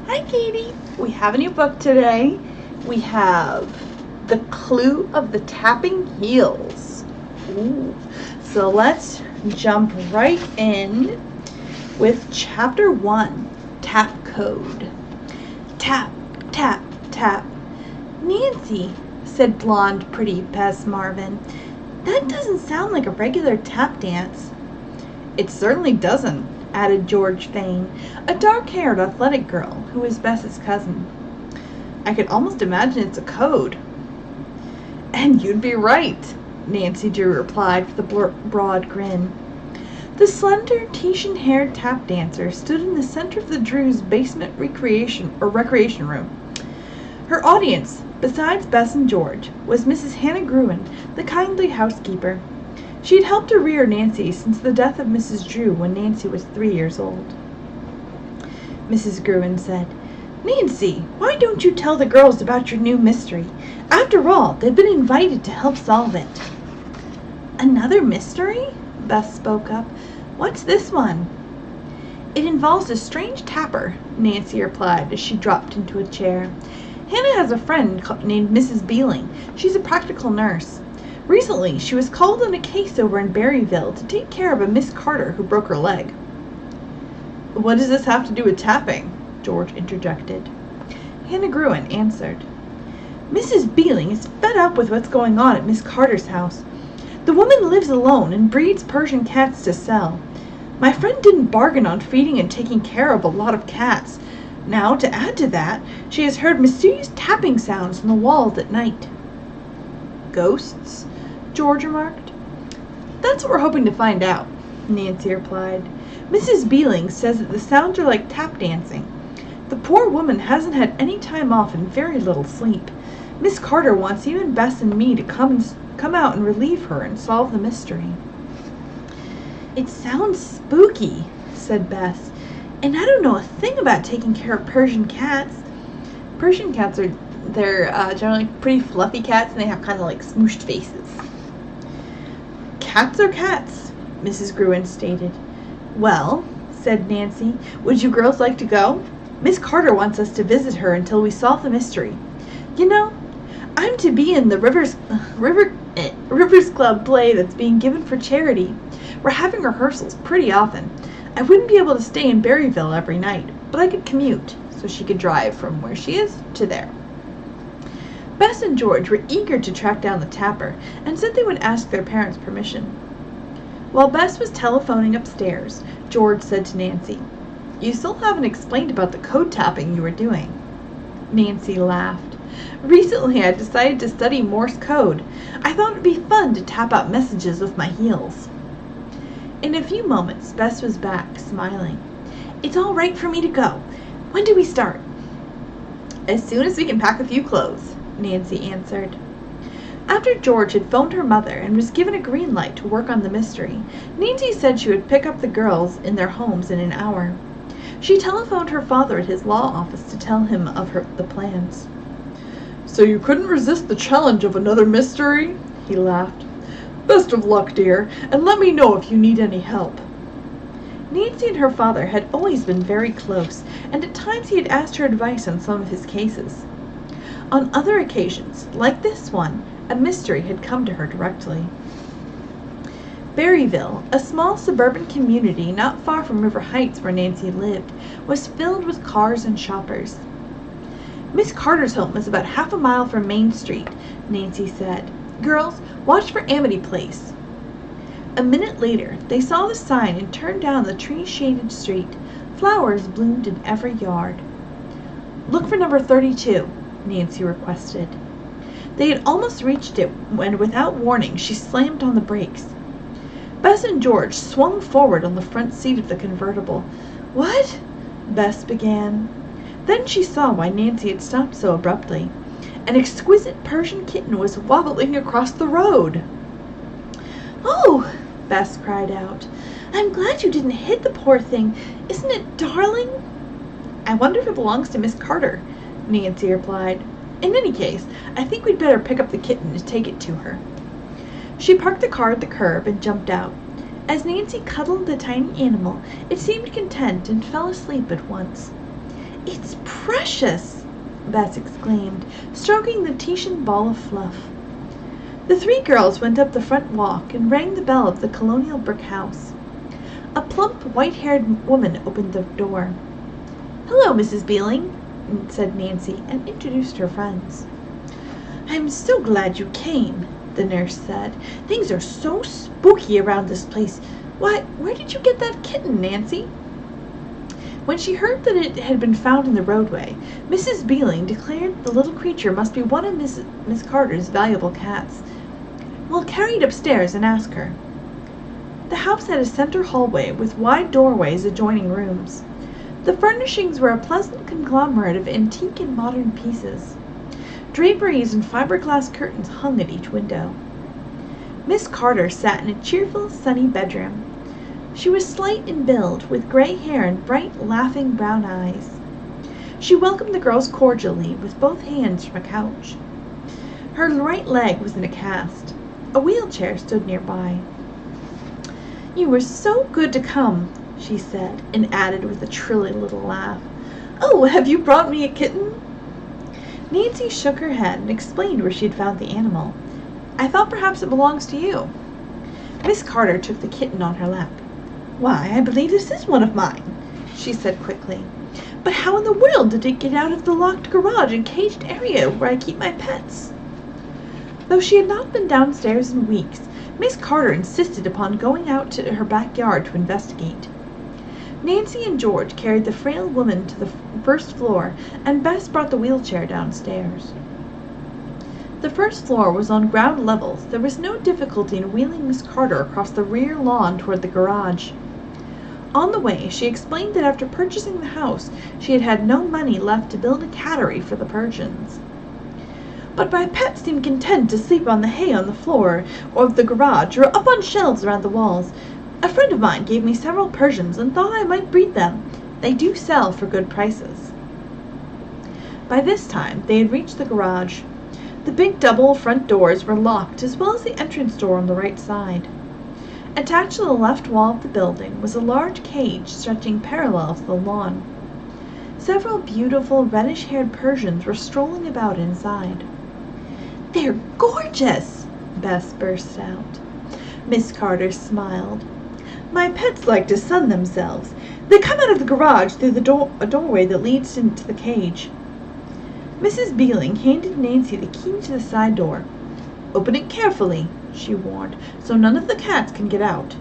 Hi, Katie. We have a new book today. We have The Clue of the Tapping Heels. Ooh. So let's jump right in with Chapter 1, Tap Code. Tap, tap, tap. Nancy, said blonde, pretty Bess Marvin, that doesn't sound like a regular tap dance. It certainly doesn't, added George Fane, a dark-haired, athletic girl who was Bess's cousin. I could almost imagine it's a code. And you'd be right, Nancy Drew replied with a broad grin. The slender, Tahitian-haired tap dancer stood in the center of the Drews' basement recreation room. Her audience, besides Bess and George, was Mrs. Hannah Gruen, the kindly housekeeper. She had helped to rear Nancy since the death of Mrs. Drew when Nancy was 3 years old. Mrs. Gruen said, Nancy, why don't you tell the girls about your new mystery? After all, they've been invited to help solve it. Another mystery? Bess spoke up. What's this one? It involves a strange tapper, Nancy replied as she dropped into a chair. Hannah has a friend named Mrs. Beeling. She's a practical nurse. Recently, she was called on a case over in Berryville to take care of a Miss Carter who broke her leg. What does this have to do with tapping? George interjected. Hannah Gruen answered. Mrs. Beeling is fed up with what's going on at Miss Carter's house. The woman lives alone and breeds Persian cats to sell. My friend didn't bargain on feeding and taking care of a lot of cats. Now, to add to that, she has heard mysterious tapping sounds on the walls at night. Ghosts? George remarked. That's what we're hoping to find out, Nancy replied. Mrs. Beeling says that the sounds are like tap dancing. The poor woman hasn't had any time off and very little sleep. Miss Carter wants you and Bess and me to come out and relieve her and solve the mystery. It sounds spooky, said Bess. And I don't know a thing about taking care of Persian cats. Persian cats they're generally pretty fluffy cats, and they have kind of like smooshed faces. Cats are cats, Mrs. Gruen stated. Well, said Nancy, would you girls like to go? Miss Carter wants us to visit her until we solve the mystery. You know, I'm to be in the Rivers Club play that's being given for charity. We're having rehearsals pretty often. I wouldn't be able to stay in Berryville every night, but I could commute, so she could drive from where she is to there. Bess and George were eager to track down the tapper, and said they would ask their parents' permission. While Bess was telephoning upstairs, George said to Nancy, You still haven't explained about the code tapping you were doing. Nancy laughed. Recently I decided to study Morse code. I thought it would be fun to tap out messages with my heels. In a few moments, Bess was back, smiling. It's all right for me to go. When do we start? As soon as we can pack a few clothes, Nancy answered. After George had phoned her mother and was given a green light to work on the mystery, Nancy said she would pick up the girls in their homes in an hour. She telephoned her father at his law office to tell him of the plans. So you couldn't resist the challenge of another mystery? He laughed. Best of luck, dear, and let me know if you need any help. Nancy and her father had always been very close, and at times he had asked her advice on some of his cases. On other occasions, like this one, a mystery had come to her directly. Berryville, a small suburban community not far from River Heights where Nancy lived, was filled with cars and shoppers. Miss Carter's home was about half a mile from Main Street, Nancy said. Girls, watch for Amity Place. A minute later, they saw the sign and turned down the tree-shaded street. Flowers bloomed in every yard. Look for number 32, Nancy requested. They had almost reached it when, without warning, she slammed on the brakes. Bess and George swung forward on the front seat of the convertible. What? Bess began. Then she saw why Nancy had stopped so abruptly. An exquisite Persian kitten was wobbling across the road. Oh, Bess cried out. I'm glad you didn't hit the poor thing. Isn't it darling? I wonder if it belongs to Miss Carter, Nancy replied. In any case, I think we'd better pick up the kitten and take it to her. She parked the car at the curb and jumped out. As Nancy cuddled the tiny animal, it seemed content and fell asleep at once. "It's precious!" Bess exclaimed, stroking the Titian ball of fluff. The three girls went up the front walk and rang the bell of the colonial brick house. A plump, white-haired woman opened the door. "Hello, Mrs. Beeling," said Nancy, and introduced her friends. "I'm so glad you came," the nurse said. "Things are so spooky around this place. Why, where did you get that kitten, Nancy?" When she heard that it had been found in the roadway, Mrs. Beeling declared the little creature must be one of Miss Carter's valuable cats. "We'll carry it upstairs and ask her." The house had a center hallway with wide doorways adjoining rooms. The furnishings were a pleasant conglomerate of antique and modern pieces. Draperies and fiberglass curtains hung at each window. Miss Carter sat in a cheerful, sunny bedroom. She was slight in build, with gray hair and bright, laughing brown eyes. She welcomed the girls cordially, with both hands from a couch. Her right leg was in a cast. A wheelchair stood nearby. "You were so good to come," she said, and added with a trilly little laugh, "Oh, have you brought me a kitten?" Nancy shook her head and explained where she had found the animal. "I thought perhaps it belongs to you." Miss Carter took the kitten on her lap. "Why, I believe this is one of mine," she said quickly. "But how in the world did it get out of the locked garage and caged area where I keep my pets?" Though she had not been downstairs in weeks, Miss Carter insisted upon going out to her backyard to investigate. Nancy and George carried the frail woman to the first floor, and Bess brought the wheelchair downstairs. The first floor was on ground level, so there was no difficulty in wheeling Miss Carter across the rear lawn toward the garage. On the way, she explained that after purchasing the house, she had had no money left to build a cattery for the Persians. "But my pets seem content to sleep on the hay on the floor of the garage or up on shelves around the walls. A friend of mine gave me several Persians and thought I might breed them. They do sell for good prices." By this time, they had reached the garage. The big double front doors were locked, as well as the entrance door on the right side. Attached to the left wall of the building was a large cage stretching parallel to the lawn. Several beautiful reddish-haired Persians were strolling about inside. "They're gorgeous!" Bess burst out. Miss Carter smiled. "My pets like to sun themselves. They come out of the garage through a doorway that leads into the cage." Mrs. Beeling handed Nancy the key to the side door. "Open it carefully," she warned, "so none of the cats can get out."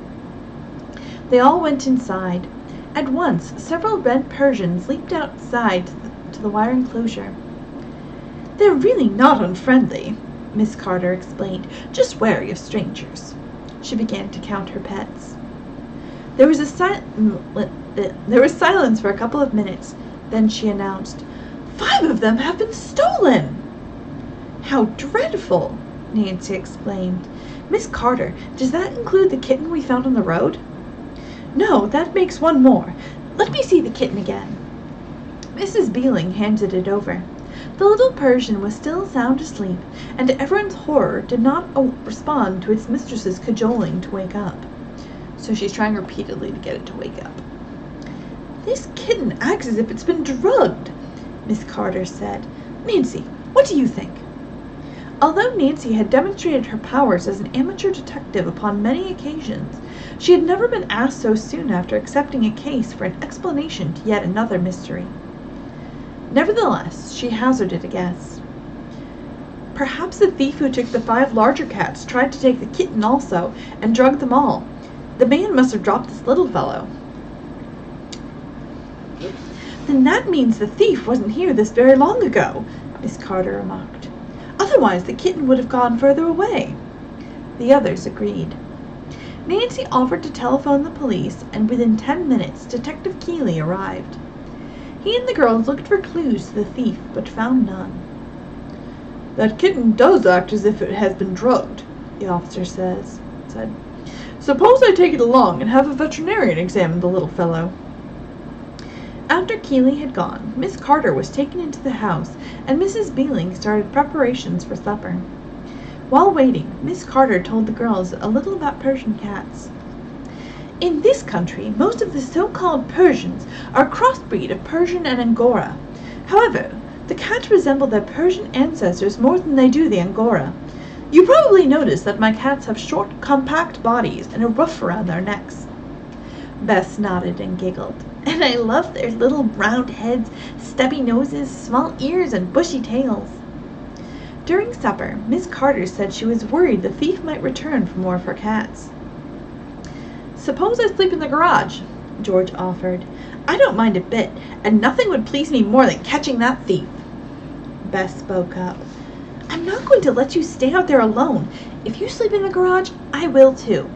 They all went inside. At once, several red Persians leaped outside to the wire enclosure. "They're really not unfriendly," Miss Carter explained, "just wary of strangers." She began to count her pets. There was silence for a couple of minutes. Then she announced, "5 of them have been stolen!" "How dreadful!" Nancy exclaimed. "Miss Carter, does that include the kitten we found on the road?" "No, that makes one more. Let me see the kitten again." Mrs. Beeling handed it over. The little Persian was still sound asleep, and to everyone's horror did not respond to its mistress's cajoling to wake up. So she's trying repeatedly to get it to wake up. "This kitten acts as if it's been drugged," Miss Carter said. "Nancy, what do you think?" Although Nancy had demonstrated her powers as an amateur detective upon many occasions, she had never been asked so soon after accepting a case for an explanation to yet another mystery. Nevertheless, she hazarded a guess. "Perhaps the thief who took the 5 larger cats tried to take the kitten also, and drugged them all. The man must have dropped this little fellow." "Then that means the thief wasn't here this very long ago," Miss Carter remarked. "Otherwise the kitten would have gone further away." The others agreed. Nancy offered to telephone the police, and within 10 minutes Detective Keeley arrived. He and the girls looked for clues to the thief, but found none. "That kitten does act as if it has been drugged," the officer said. "Suppose I take it along and have a veterinarian examine the little fellow." After Keeley had gone, Miss Carter was taken into the house, and Mrs. Beeling started preparations for supper. While waiting, Miss Carter told the girls a little about Persian cats. In this country, most of the so-called Persians are a crossbreed of Persian and Angora. However, the cats resemble their Persian ancestors more than they do the Angora. You probably noticed that my cats have short, compact bodies and a ruff around their necks." Bess nodded and giggled. "And I love their little round heads, stubby noses, small ears, and bushy tails." During supper, Miss Carter said she was worried the thief might return for more of her cats. "Suppose I sleep in the garage," George offered. "I don't mind a bit, and nothing would please me more than catching that thief." Bess spoke up. "I'm not going to let you stay out there alone. If you sleep in the garage, I will too."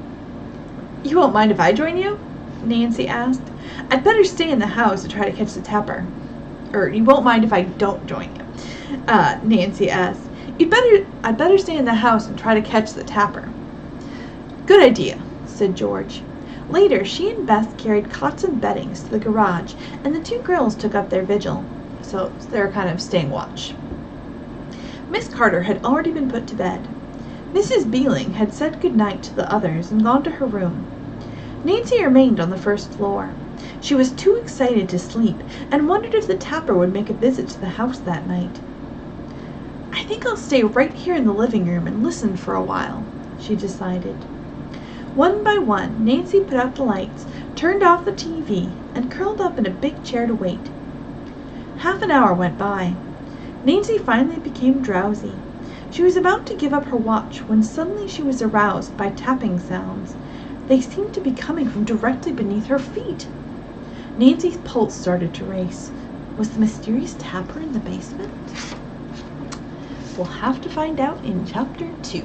"You won't mind if I join you?" Nancy asked. "I'd better stay in the house and try to catch the tapper." "You won't mind if I don't join you?" Nancy asked. I'd better stay in the house and try to catch the tapper." "Good idea," said George. Later, she and Bess carried cots and beddings to the garage, and the two girls took up their vigil. So they were kind of staying watch. Miss Carter had already been put to bed. Mrs. Beeling had said good night to the others and gone to her room. Nancy remained on the first floor. She was too excited to sleep and wondered if the tapper would make a visit to the house that night. "I think I'll stay right here in the living room and listen for a while," she decided. One by one, Nancy put out the lights, turned off the TV, and curled up in a big chair to wait. Half an hour went by. Nancy finally became drowsy. She was about to give up her watch when suddenly she was aroused by tapping sounds. They seemed to be coming from directly beneath her feet. Nancy's pulse started to race. Was the mysterious tapper in the basement? We'll have to find out in Chapter 2.